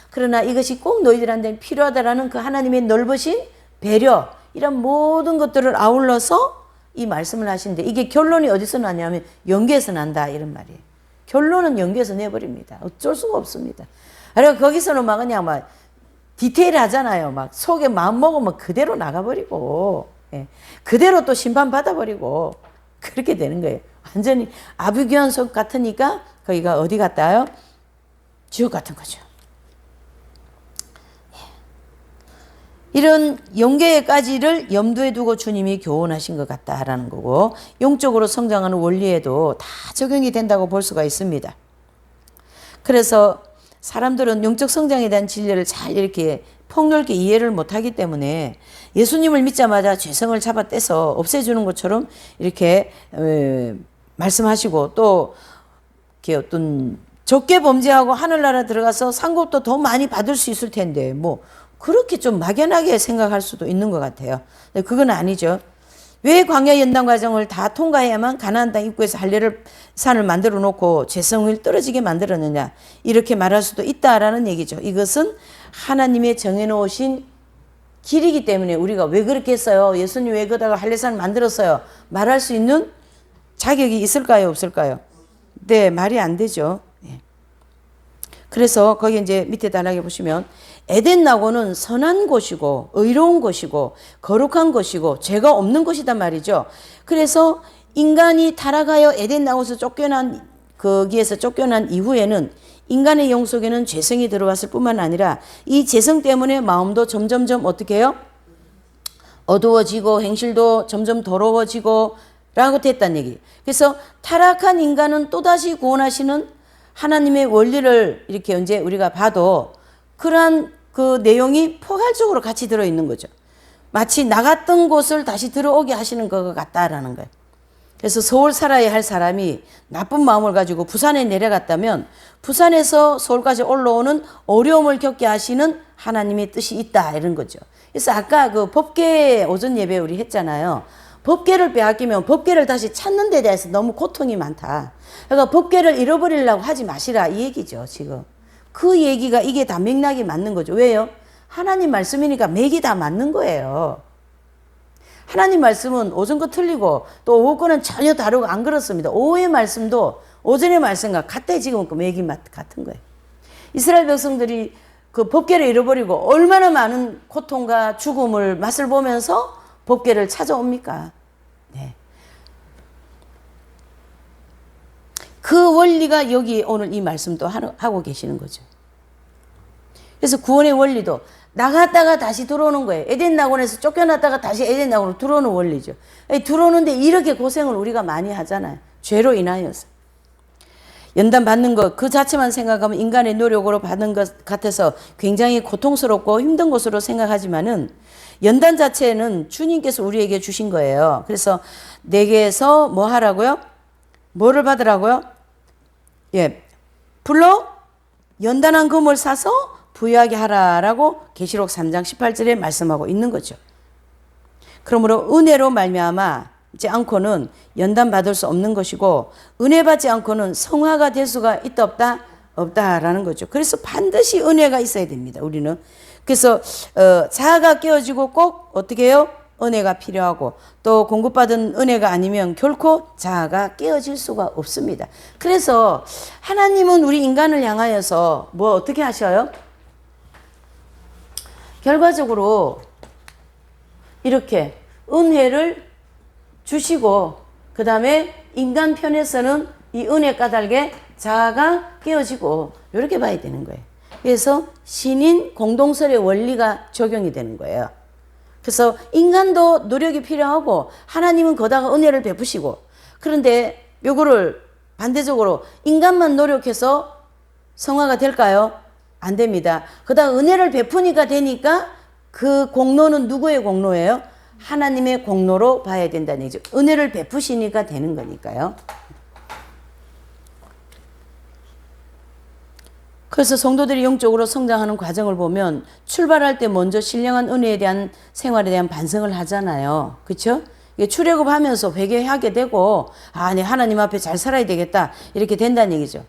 그러나 이것이 꼭 너희들한테 필요하다라는 그 하나님의 넓으신 배려, 이런 모든 것들을 아울러서 이 말씀을 하시는데 이게 결론이 어디서 나냐면 연계에서 난다 이런 말이에요. 결론은 연계에서 내버립니다. 어쩔 수가 없습니다. 그래서 거기서는 막 그냥 막 디테일하잖아요. 막 속에 마음 먹으면 그대로 나가버리고, 예. 그대로 또 심판 받아버리고 그렇게 되는 거예요. 완전히 아부귀한 속 같으니까 거기가 어디 같아요? 지옥 같은 거죠. 이런 연계까지를 염두에 두고 주님이 교훈하신 것 같다라는 거고, 영적으로 성장하는 원리에도 다 적용이 된다고 볼 수가 있습니다. 그래서 사람들은 영적 성장에 대한 진리를 잘 이렇게 폭넓게 이해를 못하기 때문에 예수님을 믿자마자 죄성을 잡아떼서 없애주는 것처럼 이렇게 말씀하시고, 또 이렇게 어떤 적게 범죄하고 하늘나라 들어가서 상급도 더 많이 받을 수 있을 텐데 뭐 그렇게 좀 막연하게 생각할 수도 있는 것 같아요. 그건 아니죠. 왜 광야 연단 과정을 다 통과해야만 가나안 땅 입구에서 할례를 산을 만들어 놓고 죄성을 떨어지게 만들었느냐, 이렇게 말할 수도 있다라는 얘기죠. 이것은 하나님의 정해놓으신 길이기 때문에 우리가 왜 그렇게 했어요, 예수님 왜 그러다가 할례산을 만들었어요, 말할 수 있는 자격이 있을까요, 없을까요? 네, 말이 안 되죠. 그래서 거기 이제 밑에 단락에 보시면 에덴 나고는 선한 곳이고 의로운 곳이고 거룩한 곳이고 죄가 없는 곳이단 말이죠. 그래서 인간이 타락하여 에덴 나고에서 쫓겨난, 거기에서 쫓겨난 이후에는 인간의 영 속에는 죄성이 들어왔을 뿐만 아니라 이 죄성 때문에 마음도 점점점 어떻게 해요? 어두워지고 행실도 점점 더러워지고 라고 됐다는 얘기. 그래서 타락한 인간은 또다시 구원하시는 하나님의 원리를 이렇게 이제 우리가 봐도 그러한 그 내용이 포괄적으로 같이 들어있는 거죠. 마치 나갔던 곳을 다시 들어오게 하시는 것 같다라는 거예요. 그래서 서울 살아야 할 사람이 나쁜 마음을 가지고 부산에 내려갔다면 부산에서 서울까지 올라오는 어려움을 겪게 하시는 하나님의 뜻이 있다 이런 거죠. 그래서 아까 그 법계 오전 예배 우리 했잖아요. 법계를 빼앗기면 법계를 다시 찾는 데 대해서 너무 고통이 많다. 그러니까 법계를 잃어버리려고 하지 마시라 이 얘기죠. 지금 그 얘기가 이게 다 맥락이 맞는 거죠. 왜요? 하나님 말씀이니까 맥이 다 맞는 거예요. 하나님 말씀은 오전 거 틀리고 또 오후 거는 전혀 다르고 안 그렇습니다. 오후의 말씀도 오전의 말씀과 같아. 지금 그 맥이 같은 거예요. 이스라엘 백성들이 그 법계를 잃어버리고 얼마나 많은 고통과 죽음을 맛을 보면서 법계를 찾아옵니까? 네. 그 원리가 여기 오늘 이 말씀도 하고 계시는 거죠. 그래서 구원의 원리도 나갔다가 다시 들어오는 거예요. 에덴 낙원에서 쫓겨났다가 다시 에덴 낙원으로 들어오는 원리죠. 들어오는데 이렇게 고생을 우리가 많이 하잖아요. 죄로 인하여서. 연단 받는 것 그 자체만 생각하면 인간의 노력으로 받는 것 같아서 굉장히 고통스럽고 힘든 것으로 생각하지만은 연단 자체는 주님께서 우리에게 주신 거예요. 그래서 내게서 뭐 하라고요? 뭐를 받으라고요? 예, 불로 연단한 금을 사서 부유하게 하라라고 계시록 3장 18절에 말씀하고 있는 거죠. 그러므로 은혜로 말미암지 않고는 연단 받을 수 없는 것이고 은혜 받지 않고는 성화가 될 수가 있다 없다라는 거죠. 그래서 반드시 은혜가 있어야 됩니다. 우리는 그래서 자아가 깨어지고 꼭 어떻게 해요? 은혜가 필요하고 또 공급받은 은혜가 아니면 결코 자아가 깨어질 수가 없습니다. 그래서 하나님은 우리 인간을 향하여서 뭐 어떻게 하셔요? 결과적으로 이렇게 은혜를 주시고 그 다음에 인간 편에서는 이 은혜 까닭에 자아가 깨어지고 이렇게 봐야 되는 거예요. 그래서 신인 공동설의 원리가 적용이 되는 거예요. 그래서 인간도 노력이 필요하고 하나님은 거다가 은혜를 베푸시고, 그런데 요거를 반대적으로 인간만 노력해서 성화가 될까요? 안 됩니다. 그다음 은혜를 베푸니까 되니까 그 공로는 누구의 공로예요? 하나님의 공로로 봐야 된다는 얘기죠. 은혜를 베푸시니까 되는 거니까요. 그래서 성도들이 영적으로 성장하는 과정을 보면 출발할 때 먼저 신령한 은혜에 대한 생활에 대한 반성을 하잖아요. 그렇죠? 출애굽하면서 회개하게 되고 내 하나님 앞에 잘 살아야 되겠다 이렇게 된다는 얘기죠.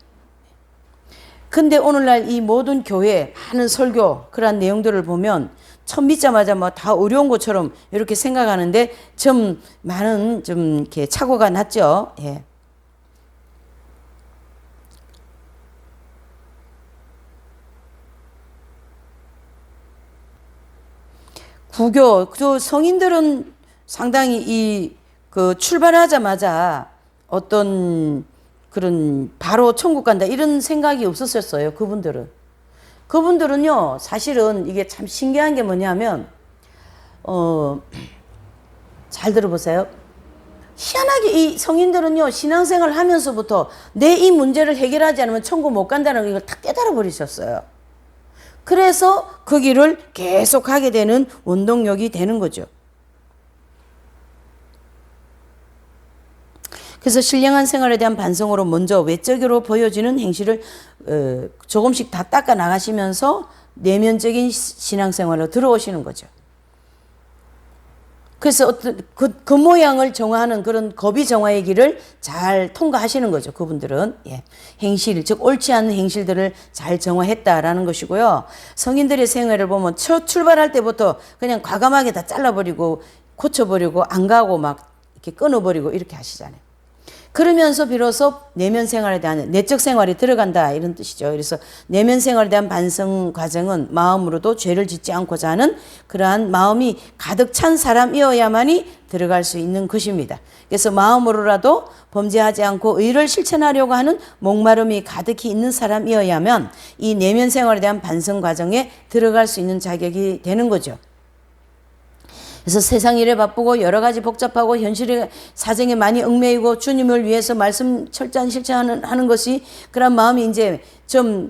근데 오늘날 이 모든 교회 많은 설교 그러한 내용들을 보면 처음 믿자마자 뭐 다 어려운 것처럼 이렇게 생각하는데 좀 많은 좀 이렇게 착오가 났죠. 예. 구교, 그 성인들은 상당히 그 출발하자마자 어떤 그런 바로 천국 간다 이런 생각이 없었었어요. 그분들은요 사실은 이게 참 신기한 게 뭐냐면 잘 들어보세요. 희한하게 이 성인들은요 신앙생활 하면서부터 내 이 문제를 해결하지 않으면 천국 못 간다는 걸 딱 깨달아 버리셨어요. 그래서 그 길을 계속 하게 되는 원동력이 되는 거죠. 그래서 신령한 생활에 대한 반성으로 먼저 외적으로 보여지는 행실을 조금씩 다 닦아 나가시면서 내면적인 신앙생활로 들어오시는 거죠. 그래서 어떤 그 모양을 정화하는 그런 거비 정화의 길을 잘 통과하시는 거죠. 그분들은 행실, 즉 옳지 않은 행실들을 잘 정화했다라는 것이고요. 성인들의 생활을 보면 첫 출발할 때부터 그냥 과감하게 다 잘라버리고 고쳐버리고 안 가고 막 이렇게 끊어버리고 이렇게 하시잖아요. 그러면서 비로소 내면 생활에 대한 내적 생활이 들어간다 이런 뜻이죠. 그래서 내면 생활에 대한 반성 과정은 마음으로도 죄를 짓지 않고자 하는 그러한 마음이 가득 찬 사람이어야만이 들어갈 수 있는 것입니다. 그래서 마음으로라도 범죄하지 않고 의를 실천하려고 하는 목마름이 가득히 있는 사람이어야만 이 내면 생활에 대한 반성 과정에 들어갈 수 있는 자격이 되는 거죠. 그래서 세상 일에 바쁘고 여러 가지 복잡하고 현실의 사정에 많이 얽매이고 주님을 위해서 말씀 철저한 실천하는 것이 그런 마음이 이제 좀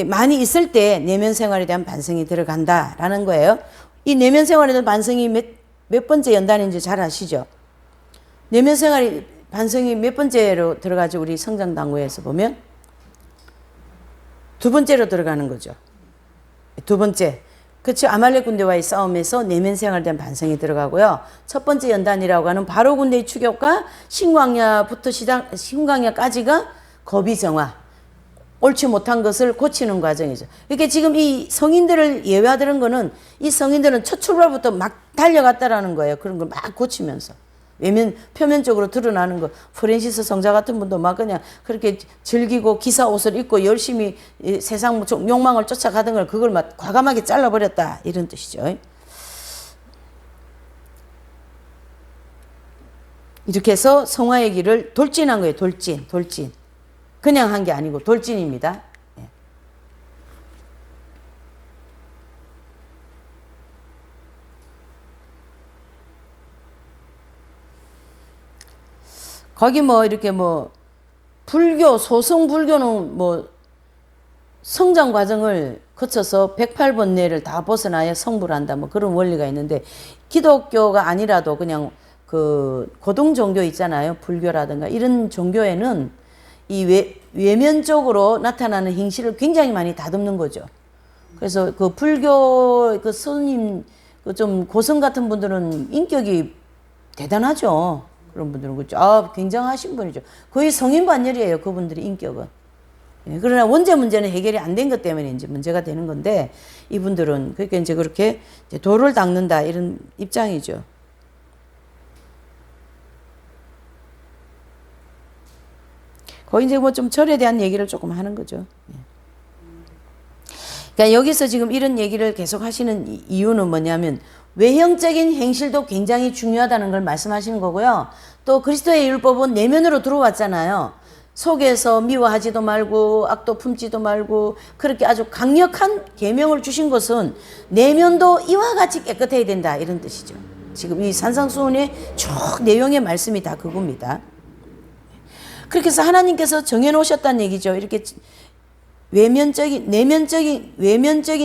많이 있을 때 내면 생활에 대한 반성이 들어간다라는 거예요. 이 내면 생활에 대한 반성이 몇 번째 연단인지 잘 아시죠? 내면 생활이 반성이 몇 번째로 들어가죠? 우리 성장당부에서 보면 두 번째로 들어가는 거죠. 두 번째. 그렇죠. 아말렉 군대와의 싸움에서 내면 생활에 대한 반성이 들어가고요. 첫 번째 연단이라고 하는 바로 군대의 추격과 신광야까지가 거비 정화, 옳지 못한 것을 고치는 과정이죠. 이렇게 지금 이 성인들을 예외하는 거는 이 성인들은 첫 출발부터 막 달려갔다라는 거예요. 그런 걸 막 고치면서. 표면적으로 드러나는 거. 프랜시스 성자 같은 분도 막 그냥 그렇게 즐기고 기사 옷을 입고 열심히 세상 욕망을 쫓아가던 걸 그걸 막 과감하게 잘라버렸다. 이런 뜻이죠. 이렇게 해서 성화의 길을 돌진한 거예요. 돌진. 그냥 한 게 아니고 돌진입니다. 거기 이렇게 불교, 소승 불교는 성장 과정을 거쳐서 108번뇌를 다 벗어나야 성불을 한다. 그런 원리가 있는데 기독교가 아니라도 그냥 그 고등 종교 있잖아요. 불교라든가 이런 종교에는 이 외면적으로 나타나는 행실을 굉장히 많이 다듬는 거죠. 그래서 그 불교 그 스님 좀 고성 같은 분들은 인격이 대단하죠. 그런 분들은 그렇죠. 굉장하신 분이죠. 거의 성인 반열이에요. 그분들의 인격은. 그러나 원죄 문제는 해결이 안 된 것 때문에 이제 문제가 되는 건데 이분들은 그러니까 이제 그렇게 도를 닦는다 이런 입장이죠. 거의 이제 좀 절에 대한 얘기를 조금 하는 거죠. 그러니까 여기서 지금 이런 얘기를 계속 하시는 이유는 뭐냐면 외형적인 행실도 굉장히 중요하다는 걸 말씀하시는 거고요. 또 그리스도의 율법은 내면으로 들어왔잖아요. 속에서 미워하지도 말고 악도 품지도 말고 그렇게 아주 강력한 계명을 주신 것은 내면도 이와 같이 깨끗해야 된다 이런 뜻이죠. 지금 이 산상수훈의 쭉 내용의 말씀이 다 그겁니다. 그렇게 해서 하나님께서 정해놓으셨다는 얘기죠. 이렇게 외면적인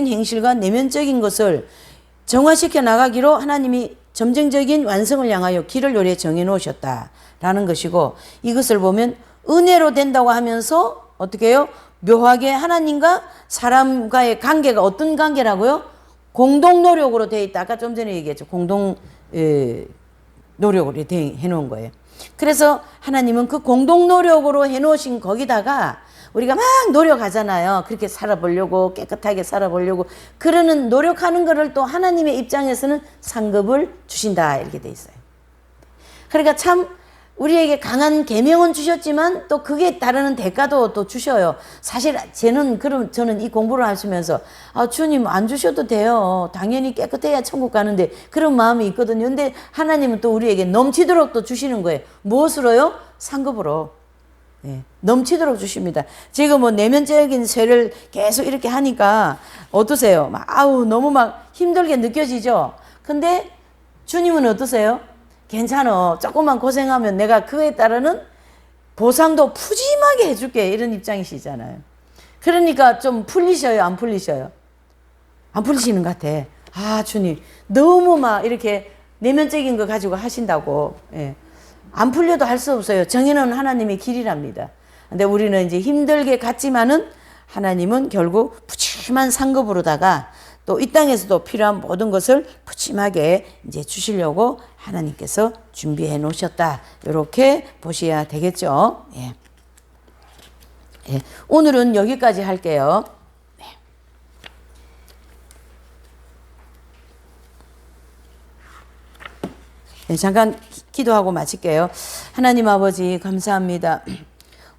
행실과 내면적인 것을 정화시켜 나가기로 하나님이 점정적인 완성을 향하여 길을 요리에 정해놓으셨다라는 것이고, 이것을 보면 은혜로 된다고 하면서 어떻게 해요? 묘하게 하나님과 사람과의 관계가 어떤 관계라고요? 공동 노력으로 되어 있다. 아까 좀 전에 얘기했죠. 공동 노력으로 해놓은 거예요. 그래서 하나님은 그 공동 노력으로 해놓으신 거기다가 우리가 막 노력하잖아요. 그렇게 살아보려고, 깨끗하게 살아보려고. 그러는 노력하는 거를 또 하나님의 입장에서는 상급을 주신다, 이렇게 돼 있어요. 그러니까 참 우리에게 강한 계명은 주셨지만 또 그게 따르는 대가도 또 주셔요. 사실 저는 이 공부를 하시면서 주님 안 주셔도 돼요. 당연히 깨끗해야 천국 가는데, 그런 마음이 있거든요. 근데 하나님은 또 우리에게 넘치도록 또 주시는 거예요. 무엇으로요? 상급으로. 네, 넘치도록 주십니다. 지금 뭐 내면적인 죄를 계속 이렇게 하니까 어떠세요? 너무 막 힘들게 느껴지죠? 근데 주님은 어떠세요? 괜찮아. 조금만 고생하면 내가 그에 따르는 보상도 푸짐하게 해줄게. 이런 입장이시잖아요. 그러니까 좀 풀리셔요? 안 풀리셔요? 안 풀리시는 것 같아. 주님, 너무 막 이렇게 내면적인 거 가지고 하신다고. 예. 안 풀려도 할 수 없어요. 정해놓은 하나님의 길이랍니다. 근데 우리는 이제 힘들게 갔지만은 하나님은 결국 푸짐한 상급으로다가 또 이 땅에서도 필요한 모든 것을 푸짐하게 이제 주시려고 하나님께서 준비해 놓으셨다. 이렇게 보셔야 되겠죠. 예. 예. 오늘은 여기까지 할게요. 네, 잠깐 기도하고 마칠게요. 하나님 아버지 감사합니다.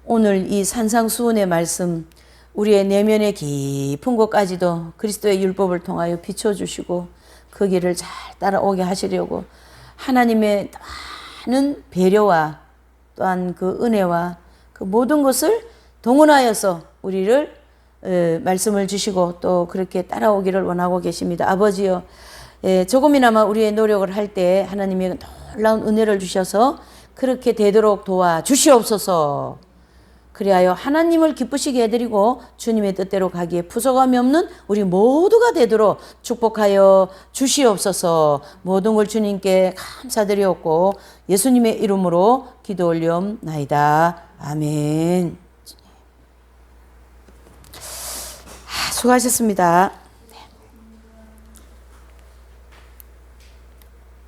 오늘 이 산상수훈의 말씀, 우리의 내면의 깊은 곳까지도 그리스도의 율법을 통하여 비춰주시고 그 길을 잘 따라오게 하시려고 하나님의 많은 배려와 또한 그 은혜와 그 모든 것을 동원하여서 우리를 말씀을 주시고 또 그렇게 따라오기를 원하고 계십니다. 아버지여, 조금이나마 우리의 노력을 할 때 하나님의 놀라운 은혜를 주셔서 그렇게 되도록 도와주시옵소서. 그리하여 하나님을 기쁘시게 해드리고 주님의 뜻대로 가기에 부족함이 없는 우리 모두가 되도록 축복하여 주시옵소서. 모든 걸 주님께 감사드리옵고 예수님의 이름으로 기도 올리옵나이다. 아멘. 수고하셨습니다.